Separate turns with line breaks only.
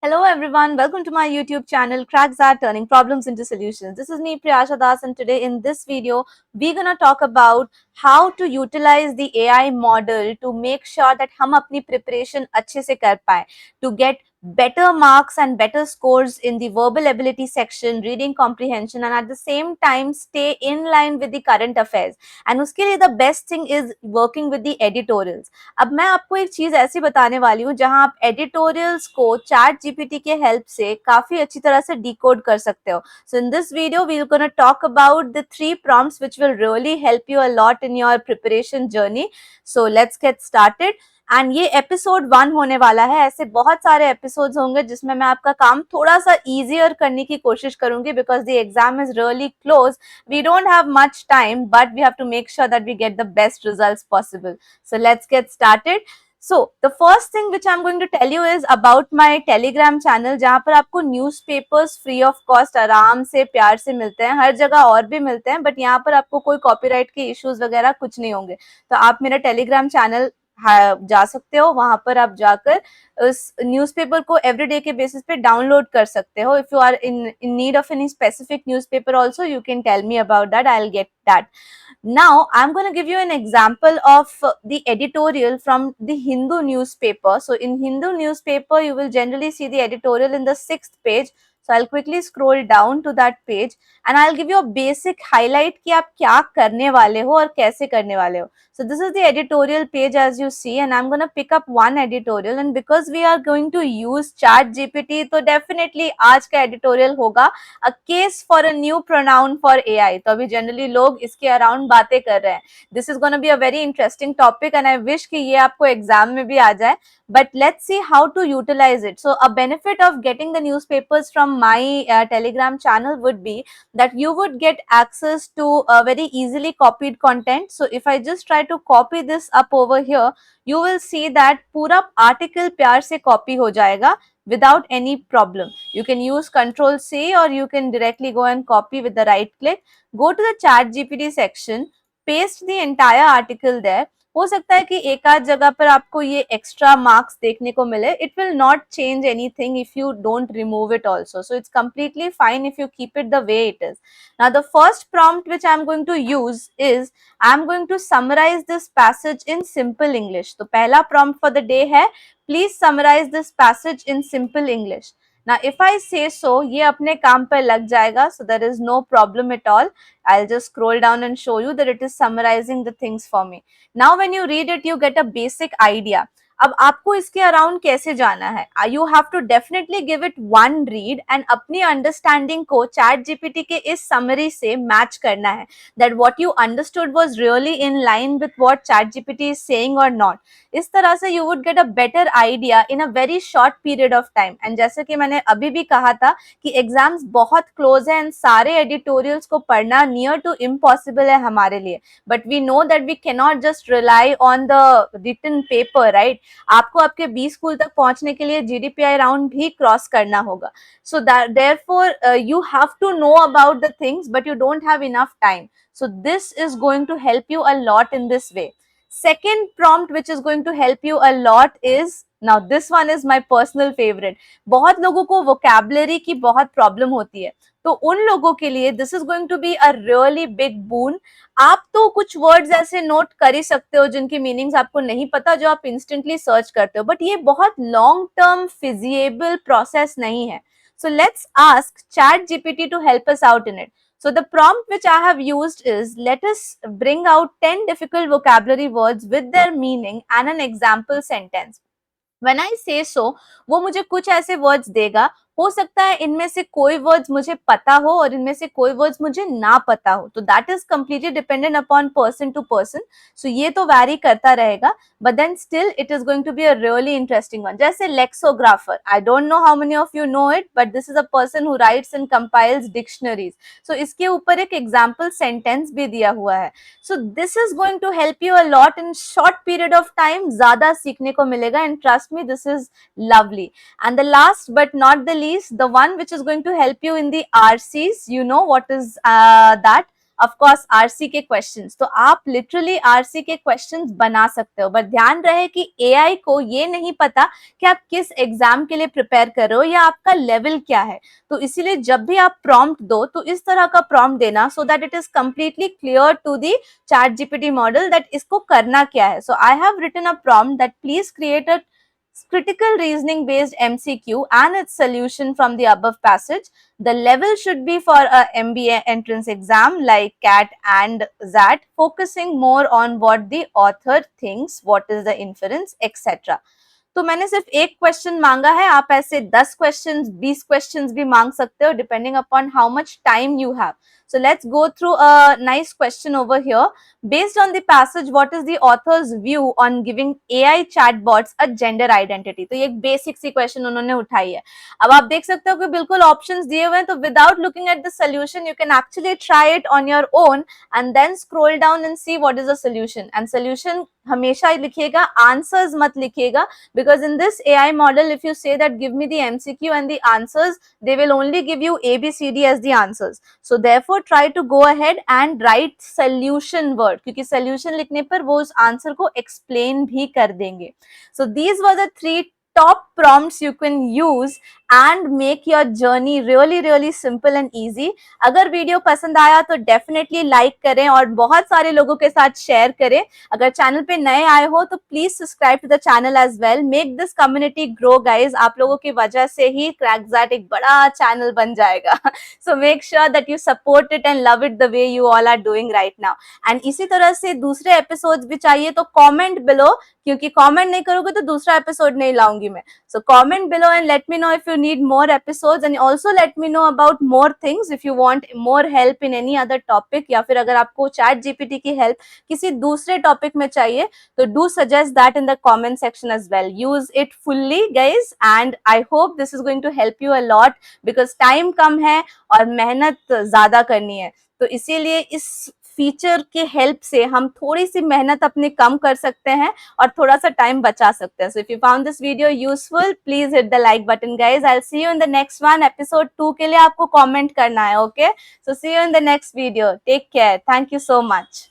Hello everyone, welcome to my YouTube channel Cracks are Turning Problems into Solutions. This is me Priyasha Das, and today in this video we're gonna talk about how to utilize the AI model to make sure that हम अपनी preparation अच्छे से कर पाए, to get better marks and better scores in the verbal ability section, reading comprehension, and at the same time stay in line with the current affairs. And उसके लिए the best thing is working with the editorials. अब मैं आपको एक चीज ऐसी बताने वाली हूँ जहां आप एडिटोरियल्स को चैट जीपीटी के हेल्प से काफी अच्छी तरह से डिकोड कर सकते हो. So in this video we will gonna talk about the 3 prompts which will really help you a lot in your preparation journey. So let's get started. And ये एपिसोड 1 होने वाला है. ऐसे बहुत सारे एपिसोड्स होंगे जिसमें मैं आपका काम थोड़ा सा इजियर करने की कोशिश करूंगी because the exam is really close. We don't have much time, but we have to make sure that we get the best results possible. So let's get started. So the first thing which I'm going to tell you is about my Telegram channel, जहाँ पर आपको newspapers free of cost आराम से प्यार से मिलते हैं. हर जगह और भी मिलते हैं, बट यहाँ पर आपको कोई कॉपीराइट के इश्यूज वगैरह कुछ नहीं होंगे. तो आप मेरा टेलीग्राम चैनल जा सकते हो, वहां पर आप जाकर उस न्यूज़पेपर को एवरीडे के बेसिस पे डाउनलोड कर सकते हो. If you are in need of any specific newspaper also you can tell me about that, I will get that. Now I'm going to give you an example of the editorial from the Hindu newspaper. So in Hindu newspaper you will generally see the editorial in the 6th page. So I'll quickly scroll down to that page and I'll give you a basic highlight कि आप क्या करने वाले हो और कैसे करने वाले हो. So this is the editorial page as you see, and I'm going to pick up one editorial, and because we are going to use chat GPT, तो definitely आज का editorial होगा a case for a new pronoun for AI. तो अभी generally लोग इसके around बातें कर रहे हैं. This is going to be a very interesting topic and I wish कि ये आपको exam में भी आ जाए. But let's see how to utilize it. So a benefit of getting the newspapers from my Telegram channel would be that you would get access to very easily copied content. So if I just try to copy this up over here, you will see that पूरा article प्यार से copy हो जाएगा without any problem. You can use Control C or you can directly go and copy with the right click. Go to the chat GPT section, paste the entire article there. हो सकता है कि एक आध जगह पर आपको ये एक्स्ट्रा मार्क्स देखने को मिले. It will not change anything if you don't remove it also. So it's completely fine if you keep it the way it is. Now the first prompt which I'm going to use is I'm going to summarize this passage in simple English. तो पहला prompt for the day है please summarize this passage in simple English. Now if I say so, ये अपने काम पर लग जाएगा, so there is no problem at all. I'll just scroll down and show you that it is summarizing the things for me. Now when you read it, you get a basic idea. अब आपको इसके around कैसे जाना है? You have to definitely give it one read and अपनी understanding को ChatGPT के इस समरी से मैच करना है. That what you understood was really in line with what ChatGPT is saying or not. इस तरह से you would get a better idea in a very short period of time. And जैसे कि मैंने अभी भी कहा था कि एग्जाम्स बहुत क्लोज है एंड सारे एडिटोरियल्स को पढ़ना नियर टू इम्पॉसिबल है हमारे लिए. But we know that we cannot just rely on the written paper, right? आपको आपके बी स्कूल तक पहुंचने के लिए जीडीपीआई राउंड भी क्रॉस करना होगा. सो therefore you have to know about the things but you don't have enough time. So this is going to help you a lot in this way. Second prompt which is going to help you a lot is, now this one is my personal favorite. बहुत लोगों को vocabulary की बहुत problem होती है, तो उन लोगों के लिए this is going to be a really big boon. आप तो कुछ वर्ड्स ऐसे नोट कर ही सकते हो जिनकी मीनिंग्स आपको नहीं पता, जो आप इंस्टेंटली सर्च करते हो, बट ये बहुत लॉन्ग टर्म फिजिएबल प्रोसेस नहीं है. So let's ask ChatGPT to help us out in it. So the prompt which I have used is, let us bring out 10 difficult vocabulary words with their meaning and an example sentence. When I say so, वो मुझे कुछ ऐसे words देगा. हो सकता है इनमें से कोई वर्ड्स मुझे पता हो और इनमें से कोई वर्ड्स मुझे ना पता हो. तो that is completely dependent upon person to person. So ये तो वैरी करता रहेगा, but then still it is going to be a really interesting one. जैसे lexicographer, I don't know how many of you know it, but this is a person who writes and compiles dictionaries. So इसके ऊपर एक example sentence भी दिया हुआ है. So this is going to help you a lot in short period of time. ज्यादा सीखने को मिलेगा and trust me, this is lovely. And the last but not the least, the one which is going to help you in the RCs, you know what is that? Of course RC के questions, तो आप literally RC के questions बना सकते हो, but ध्यान रहे कि एआई को ये नहीं पता कि आप किस एग्जाम के लिए प्रिपेयर कर रहे हो या आपका लेवल क्या है। तो इसीलिए जब भी आप प्रॉम्प्ट दो तो इस तरह का प्रॉम्प्ट देना so that it is completely clear to the ChatGPT model that इसको करना क्या है। So I have written a prompt that please create a critical reasoning based MCQ and its solution from the above passage. The level should be for a MBA entrance exam like CAT and XAT, focusing more on what the author thinks, what is the inference, etc. तो मैंने सिर्फ एक question मांगा है, आप ऐसे 10 questions 20 questions भी मांग सकते हो depending upon how much time you have. So let's go through a nice question over here. Based on the passage, what is the author's view on giving AI chatbots a gender identity? तो ये एक basic सी question उन्होंने उठाई है. अब आप देख सकते हो कि बिल्कुल ऑप्शंस दिए हुए हैं, तो without looking at the solution you can actually try it on your own and then scroll down and see what is the solution. And solution हमेशा लिखिएगा, आंसर्स मत लिखिएगा, because in this AI model if you say that give me the MCQ and the answers, they will only give you ABCD as the answers. So therefore try to go ahead and write solution word, क्योंकि solution लिखने पर वो उस answer को explain भी कर देंगे. So these were the 3 top prompts you can use and make your journey really simple and easy. अगर वीडियो पसंद आया तो डेफिनेटली लाइक करें और बहुत सारे लोगों के साथ शेयर करें. अगर चैनल पे नए आए हो तो please subscribe to the channel as well. Make this community grow guys. आप लोगों की वजह से ही क्रैकजैट एक बड़ा चैनल बन जाएगा. So make sure that you support it and love it the way you all are doing right now. And इसी तरह से दूसरे एपिसोड्स भी चाहिए तो कॉमेंट बिलो, क्योंकि कमेंट नहीं करोगे तो दूसरा एपिसोड नहीं लाऊंगी मैं. So comment below and let me know if you need more episodes, and also let me know about more things if you want more help in any other topic, या फिर अगर आपको चैट जीपीटी की help किसी दूसरे topic में चाहिए तो do suggest that in the comment section as well. Use it fully guys and I hope this is going to help you a lot because time कम है और मेहनत ज्यादा करनी है. तो इसीलिए इस फीचर के हेल्प से हम थोड़ी सी मेहनत अपनी कम कर सकते हैं और थोड़ा सा टाइम बचा सकते हैं. So if you found this video useful please hit the like button guys. I will see you in the next one. Episode 2 के लिए आपको कमेंट करना है. Okay, so see you in the next video. Take care. Thank you so much.